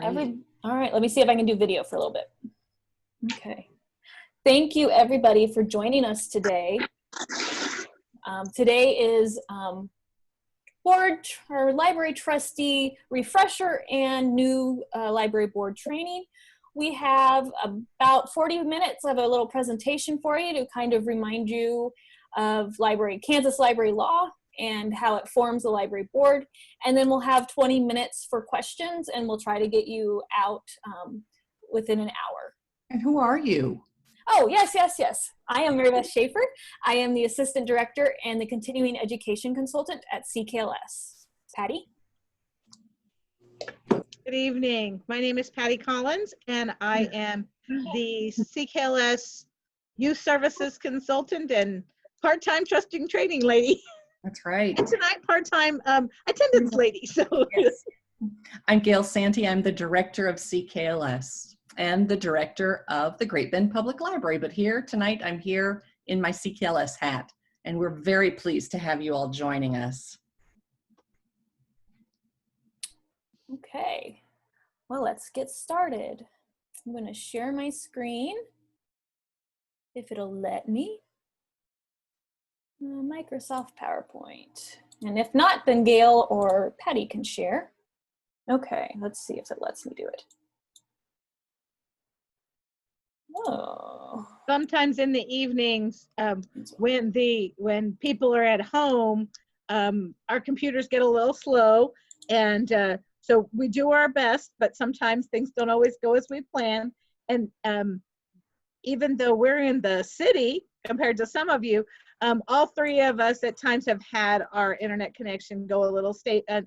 All right, let me see if I can do video for a little bit. Okay. Thank you everybody for joining us today. Today is board or library trustee refresher and new library board training. We have about 40 minutes of a little presentation for you to kind of remind you of Kansas library law and how it forms the library board. And then we'll have 20 minutes for questions, and we'll try to get you out within an hour. And who are you? Oh, yes. I am Maribeth Shafer. I am the Assistant Director and the Continuing Education Consultant at CKLS. Patty? Good evening. My name is Patty Collins, and I am the CKLS Youth Services Consultant and part-time trusting training lady. That's right. And tonight, part-time attendance lady. So yes. I'm Gail Santy. I'm the Director of CKLS and the Director of the Great Bend Public Library. But here tonight, I'm here in my CKLS hat, and we're very pleased to have you all joining us. Okay, well, let's get started. I'm going to share my screen, if it'll let me. Microsoft PowerPoint. And if not, then Gail or Patty can share. Okay, let's see if it lets me do it. Oh. sometimes in the evenings, when people are at home, our computers get a little slow, and so we do our best, but sometimes things don't always go as we plan. And even though we're in the city compared to some of you, all three of us at times have had our internet connection go a little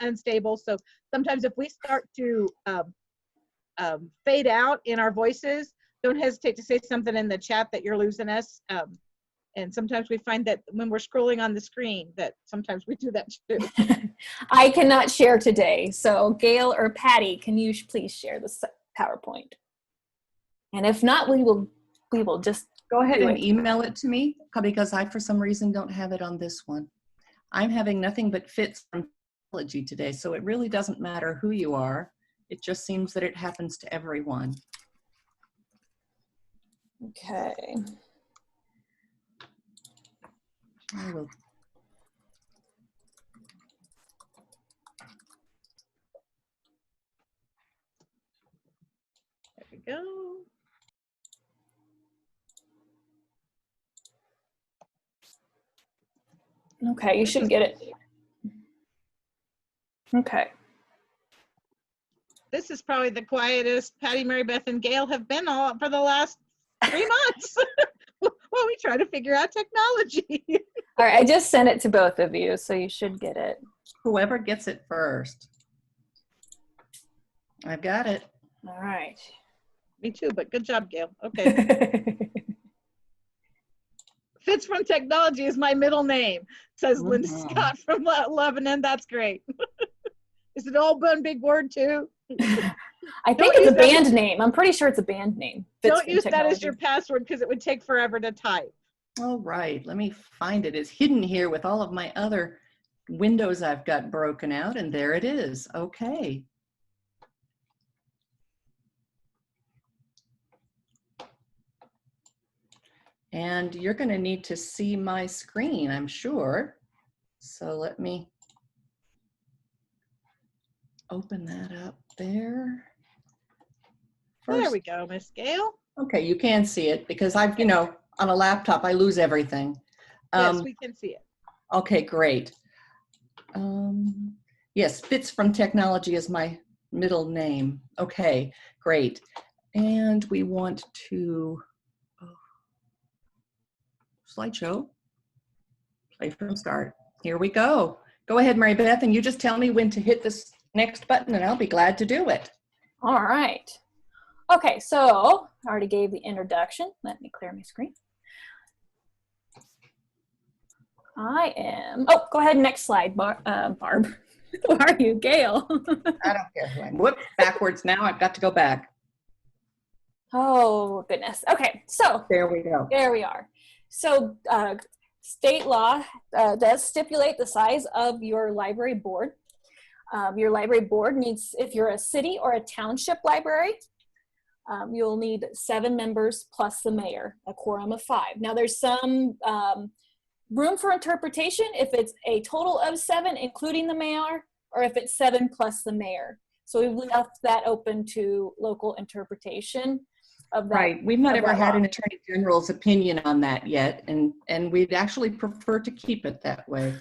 unstable. So sometimes if we start to fade out in our voices, don't hesitate to say something in the chat that you're losing us. And sometimes we find that when we're scrolling on the screen, that sometimes we do that too. I cannot share today. So Gail or Patty, can you please share the PowerPoint? And if not, we will just go ahead and email it to me, because I, for some reason, don't have it on this one. I'm having nothing but fits from technology today, so it really doesn't matter who you are. It just seems that it happens to everyone. Okay. I will. There we go. Okay, you should get it. Okay. This is probably the quietest Patty, Maribeth, and Gail have been all for the last 3 months. Well, we try to figure out technology. All right, I just sent it to both of you, so you should get it. Whoever gets it first. I've got it. All right. Me too, but good job, Gail. Okay. Fitz from Technology is my middle name, says Linda Scott from Lebanon. That's great. Is it all one big word too? I think it's a band name. I'm pretty sure it's a band name. Don't use that as your password because it would take forever to type. All right, let me find it. It's hidden here with all of my other windows I've got broken out, and there it is. Okay. And you're going to need to see my screen, I'm sure. So let me open that up there. First, there we go, Miss Gail. Okay, you can see it because I've, on a laptop, I lose everything. Yes, we can see it. Okay, great. Yes, Fitz from Technology is my middle name. Okay, great. And we want to slideshow, play from start. Here we go. Go ahead, Maribeth, and you just tell me when to hit this next button and I'll be glad to do it. All right. Okay, so I already gave the introduction. Let me clear my screen. I am, oh, go ahead, next slide, Barb. Who are you, Gail? I don't care who I am. Whoop, backwards now, I've got to go back. Oh, goodness. Okay, so. There we go. There we are. So state law does stipulate the size of your library board. Your library board needs, if you're a city or a township library, you'll need 7 members plus the mayor, a quorum of 5. Now there's some room for interpretation if it's a total of 7, including the mayor, or if it's 7 plus the mayor. So we've left that open to local interpretation of that. Right. We've not ever had an attorney general's opinion on that yet, and we'd actually prefer to keep it that way.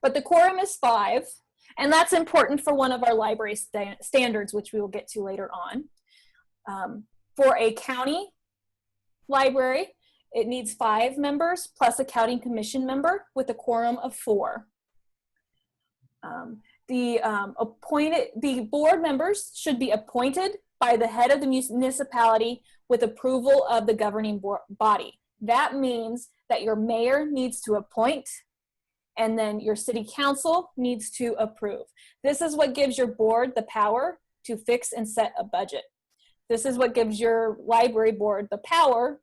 But the quorum is 5, and that's important for one of our library standards, which we will get to later on. For a county library, it needs 5 members plus a county commission member with a quorum of 4. The board members should be appointed by the head of the municipality with approval of the governing body. That means that your mayor needs to appoint, and then your city council needs to approve. This is what gives your board the power to fix and set a budget. This is what gives your library board the power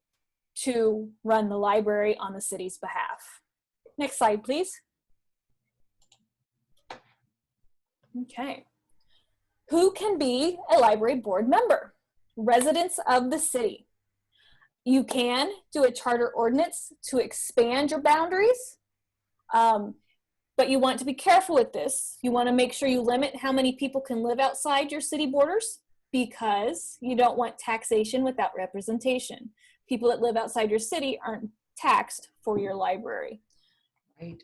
to run the library on the city's behalf. Next slide, please. Okay. Who can be a library board member? Residents of the city. You can do a charter ordinance to expand your boundaries, but you want to be careful with this. You want to make sure you limit how many people can live outside your city borders, because you don't want taxation without representation. People that live outside your city aren't taxed for your library. Right.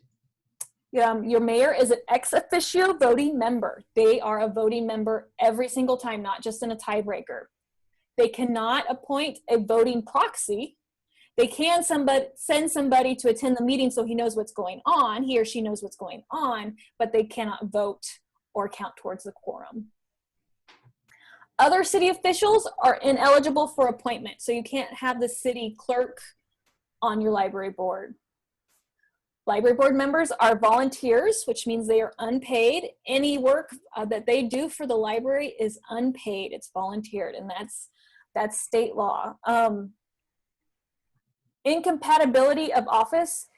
Your mayor is an ex officio voting member. They are a voting member every single time, not just in a tiebreaker. They cannot appoint a voting proxy. They can send somebody to attend the meeting so he knows what's going on, he or she knows what's going on, but they cannot vote or count towards the quorum. Other city officials are ineligible for appointment, so you can't have the city clerk on your library board. Library board members are volunteers, which means they are unpaid. Any work that they do for the library is unpaid. It's volunteered, and that's state law. Incompatibility of office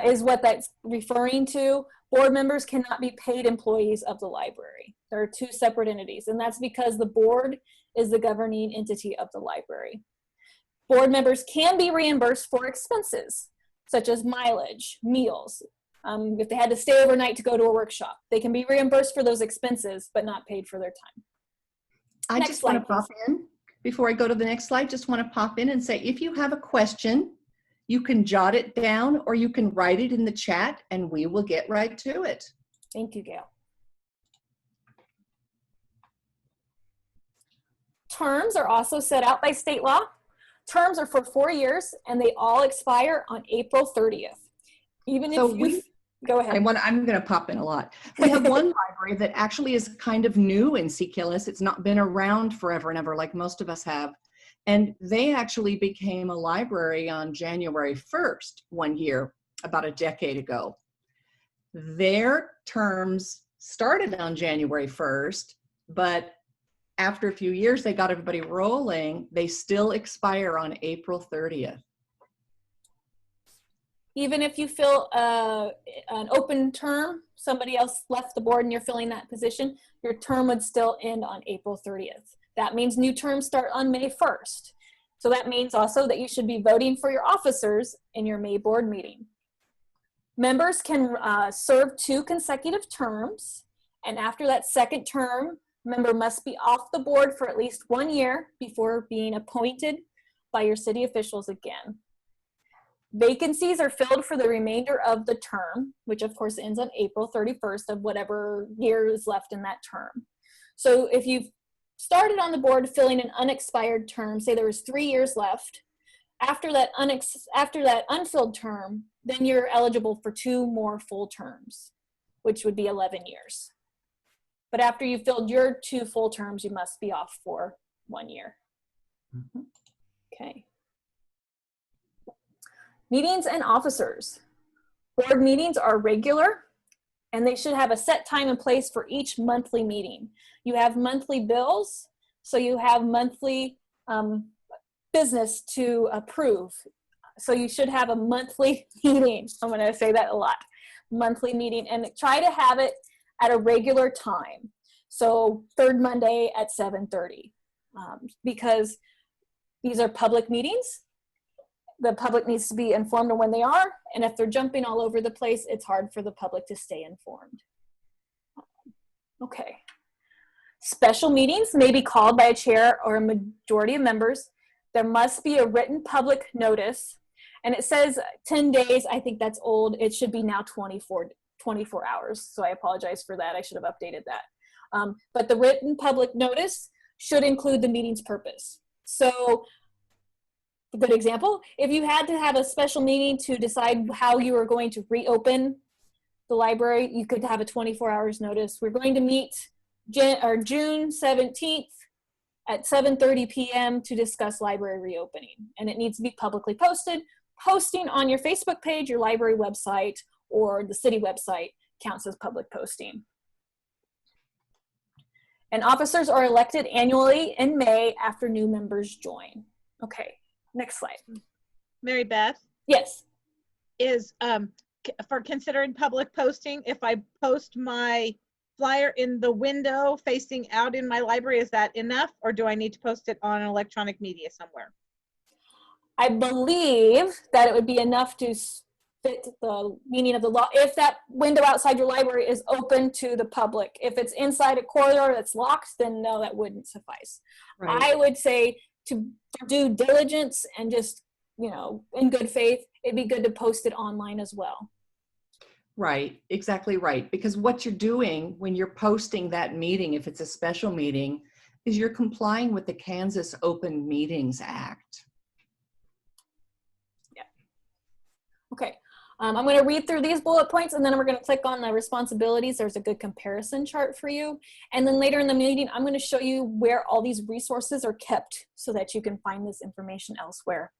is what that's referring to. Board members cannot be paid employees of the library. There are 2 separate entities, and that's because the board is the governing entity of the library. Board members can be reimbursed for expenses, such as mileage, meals. If they had to stay overnight to go to a workshop, they can be reimbursed for those expenses, but not paid for their time. I just want to pop in, before I go to the next slide, just want to pop in and say, if you have a question, you can jot it down or you can write it in the chat and we will get right to it. Thank you, Gail. Terms are also set out by state law. Terms are for 4 years and they all expire on April 30th. Even if you, go ahead. I'm going to pop in a lot. We have one library that actually is kind of new in CKLS. It's not been around forever and ever like most of us have. And they actually became a library on January 1st, one year, about a decade ago. Their terms started on January 1st, but after a few years, they got everybody rolling. They still expire on April 30th. Even if you fill an open term, somebody else left the board and you're filling that position, your term would still end on April 30th. That means new terms start on May 1st. So that means also that you should be voting for your officers in your May board meeting. Members can serve 2 consecutive terms, and after that second term, member must be off the board for at least 1 year before being appointed by your city officials again. Vacancies are filled for the remainder of the term, which of course ends on April 31st of whatever year is left in that term. So if you've started on the board filling an unexpired term, say there was 3 years left, after that unfilled term, then you're eligible for 2 more full terms, which would be 11 years. But after you've filled your 2 full terms, you must be off for 1 year. Mm-hmm. Okay. Meetings and officers. Board meetings are regular, and they should have a set time and place for each monthly meeting. You have monthly bills, so you have monthly business to approve. So you should have a monthly meeting. I'm going to say that a lot. Monthly meeting, and try to have it at a regular time. So third Monday at 7:30, because these are public meetings. The public needs to be informed of when they are, and if they're jumping all over the place, it's hard for the public to stay informed. Okay. Special meetings may be called by a chair or a majority of members. There must be a written public notice, and it says 10 days. I think that's old. It should be now 24 hours, so I apologize for that. I should have updated that. But the written public notice should include the meeting's purpose. So a good example, if you had to have a special meeting to decide how you were going to reopen the library, you could have a 24 hours notice. We're going to meet June 17th at 7:30 p.m. to discuss library reopening, and it needs to be publicly posted. Posting on your Facebook page, your library website, or the city website counts as public posting. And officers are elected annually in May after new members join. Okay, next slide. Mary Beth, Yes. is for considering public posting, if I post my flyer in the window facing out in my library, is that enough, or do I need to post it on electronic media somewhere? I believe that it would be enough to fit the meaning of the law if that window outside your library is open to the public. If it's inside a corridor that's locked, then no, that wouldn't suffice. Right. I would say to do diligence and just, you know, in good faith, it'd be good to post it online as well. Right, exactly right. Because what you're doing when you're posting that meeting, if it's a special meeting, is you're complying with the Kansas Open Meetings Act. Yeah. Okay. I'm going to read through these bullet points, and then we're going to click on the responsibilities. There's a good comparison chart for you. And then later in the meeting, I'm going to show you where all these resources are kept so that you can find this information elsewhere.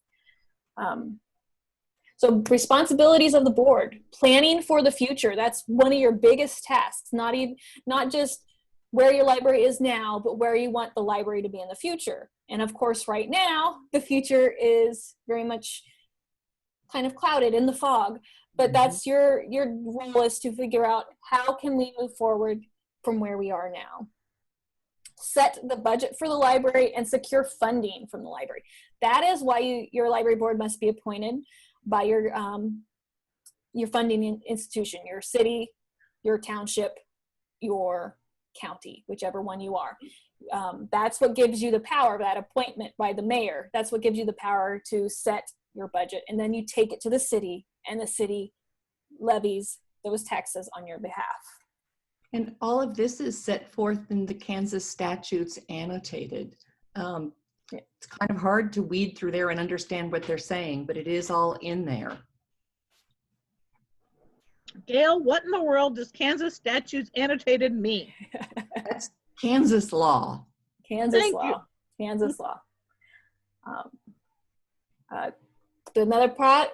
So responsibilities of the board, planning for the future. That's one of your biggest tasks, not just where your library is now, but where you want the library to be in the future. And of course, right now, the future is very much kind of clouded in the fog, but that's your role is to figure out how can we move forward from where we are now. Set the budget for the library and secure funding from the library. That is why your library board must be appointed by your funding institution, your city, your township, your county, whichever one you are. That's what gives you the power, that appointment by the mayor. That's what gives you the power to set your budget. And then you take it to the city, and the city levies those taxes on your behalf. And all of this is set forth in the Kansas statutes annotated. It's kind of hard to weed through there and understand what they're saying, but it is all in there. Gail, what in the world does Kansas statutes annotated mean? That's Kansas law. Kansas Thank law. you. Kansas law. Another part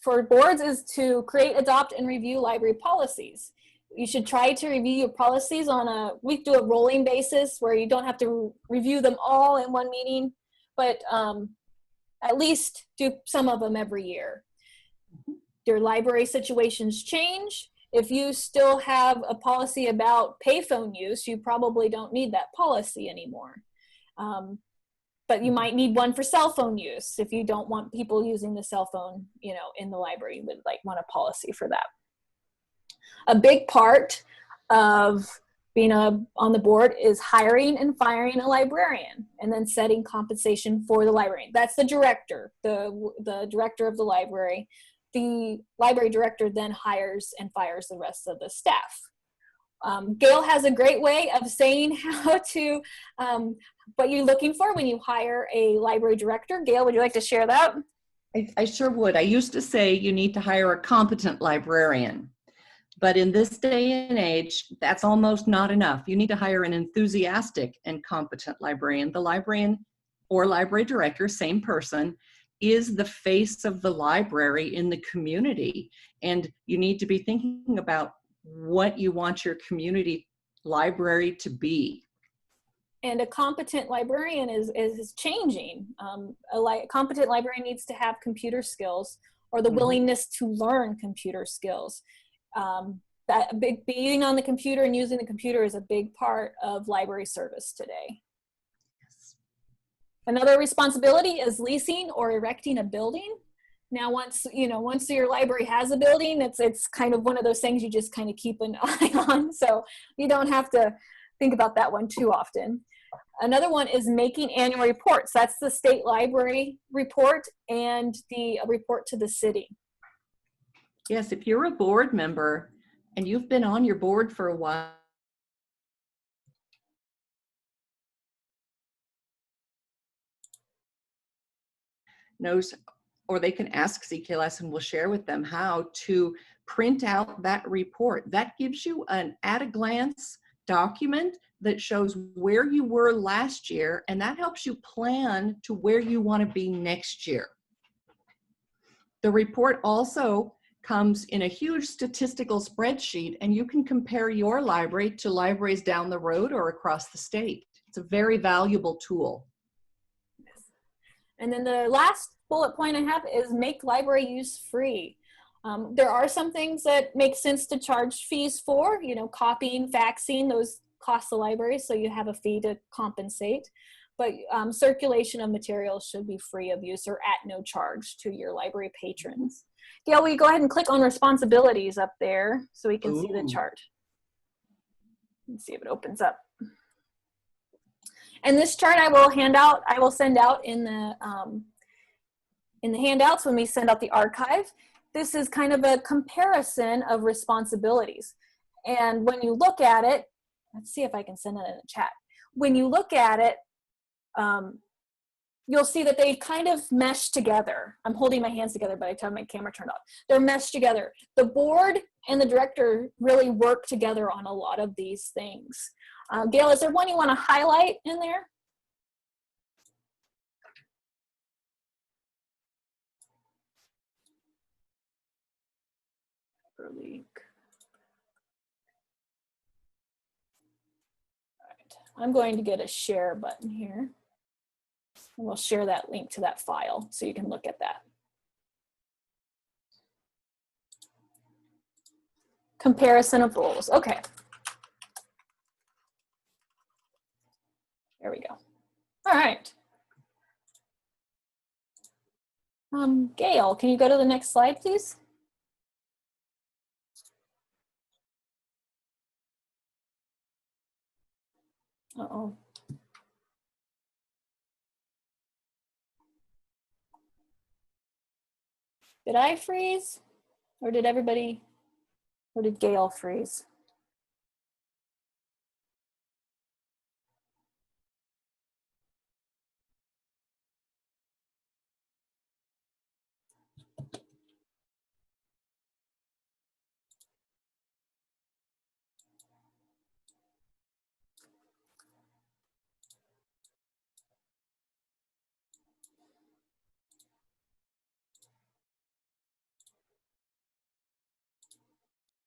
for boards is to create, adopt, and review library policies. You should try to review your policies we do a rolling basis where you don't have to review them all in one meeting, but at least do some of them every year. Your library situations change. If you still have a policy about payphone use, you probably don't need that policy anymore. But you might need one for cell phone use. If you don't want people using the cell phone, you know, in the library, you would want a policy for that. A big part of being on the board is hiring and firing a librarian, and then setting compensation for the librarian. That's the director, the director of the library. The library director then hires and fires the rest of the staff. Gail has a great way of saying how to, what you're looking for when you hire a library director. Gail, would you like to share that? I sure would. I used to say you need to hire a competent librarian. But in this day and age, that's almost not enough. You need to hire an enthusiastic and competent librarian. The librarian or library director, same person, is the face of the library in the community. And you need to be thinking about what you want your community library to be. And a competent librarian is changing. A competent librarian needs to have computer skills or the willingness to learn computer skills. that being on the computer and using the computer is a big part of library service today. Another responsibility is leasing or erecting a building. Now, once your library has a building, it's kind of one of those things you just kind of keep an eye on. So you don't have to think about that one too often. Another one is making annual reports. That's the state library report and the report to the city. Yes, if you're a board member and you've been on your board for a while, knows, or they can ask CKLS and we'll share with them how to print out that report. That gives you an at-a-glance document that shows where you were last year, and that helps you plan to where you want to be next year. The report also comes in a huge statistical spreadsheet, and you can compare your library to libraries down the road or across the state. It's a very valuable tool. And then the last bullet point I have is make library use free. There are some things that make sense to charge fees for, copying, faxing, those cost the library, so you have a fee to compensate. But circulation of materials should be free of use or at no charge to your library patrons. Gail, will you go ahead and click on responsibilities up there so we can see the chart? Let's see if it opens up. And this chart I will send out in the handouts when we send out the archive. This is kind of a comparison of responsibilities. And when you look at it, let's see if I can send it in the chat. When you look at it, you'll see that they kind of mesh together. I'm holding my hands together by the time my camera turned off. They're meshed together. The board and the director really work together on a lot of these things. Gail, is there one you want to highlight in there? Link. All right. I'm going to get a share button here. And we'll share that link to that file so you can look at that. Comparison of roles. Okay. There we go. All right. Gail, can you go to the next slide, please? Uh-oh. Did I freeze? Or did Gail freeze?